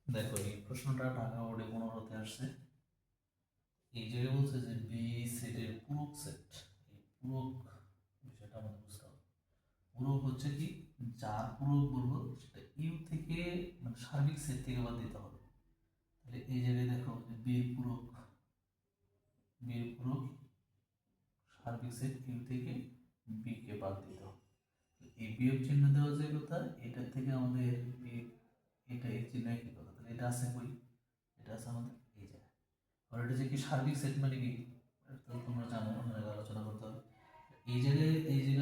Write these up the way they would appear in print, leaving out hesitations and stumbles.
দেখো এই প্রশ্নটা ঢাকা বোর্ডে 15তে আসছে। এই জায়গায় বলছে যে বি সেটের পূরক সেট। এই পূরক বিষয়টা আমাদের বুঝতে হবে। পূরক হচ্ছে কি, যার পূরক বলবো সেটা ইউ থেকে মানে সার্বিক সেট থেকে বাদ দিতে হবে। তাহলে এই জায়গায় দেখো যে বি এর পূরক সার্বিক সেট ইউ থেকে বি কে বাদ দিতে হবে। এই বিয়োগ চিহ্ন দেওয়া যে কথা, এটার থেকে আমাদের এটা এই চিহ্ন একই কথা। তাহলে এটা আছে কই? এটা আছে আমাদের এই জায়গায়। আর এটা যে কি সার্বিক সেট মানে কি, এটা তো তোমরা জানো, অন্য জায়গায় আলোচনা করতে হবে। এই জায়গায়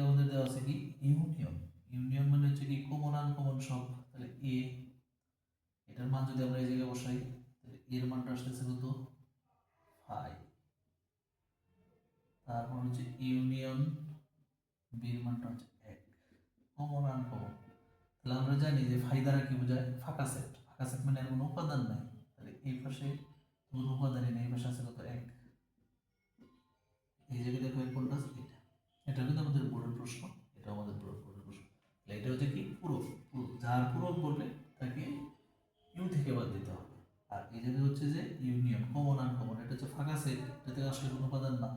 আমাদের দেওয়া আছে কি ইউনিয়ন। ইউনিয়ন মানে হচ্ছে কি কমন আনকমন সব। তাহলে এটার মান যদি আমরা এই জায়গায় বসাই, তাহলে এর মানটা আসতেছে কত? 5। তারপর হচ্ছে ইউনিয়ন বির মানটা হচ্ছে 1। কমন আনকমন, তাহলে আমরা জানি যে ফাই দ্বারা কি বোঝায়? ফাঁকা সেট। ফাঁকা সেট মানে এর কোনো উপাদান নাই। তাহলে এই পাশে কোনো উপাদানই নেই, এই পাশে আছে কত? 1। এই জায়গায় দেখো কোনটা আছে? এটা কিন্তু আমাদের বোর্ডের প্রশ্ন। এটা আমাদের বোর্ডের প্রশ্ন। এটা হচ্ছে কি পূরক। যার পূরক বললে তাকে ইউ থেকে বাদ দিতে হবে। আর এই জায়গায় হচ্ছে যে ইউনিয়ন, কমন আনকমন, এটা হচ্ছে ফাঁকা সেট, এটাতে আসলে কোনো উপাদান না।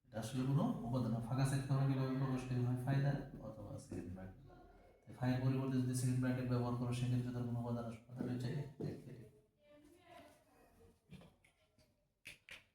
এটা আসলে কোনো উপাদান না। ফাঁকা সেট আমরা কিভাবে প্রকাশ করি? হয় ফায়দা অথবা সেকেন্ড ব্র্যাকেট। ফাইয়ের পরিবর্তে যদি সেকেন্ড ব্র্যাকেট ব্যবহার করো, সেক্ষেত্রে তার কোনো উপাদান আসবে না। তাহলে হচ্ছে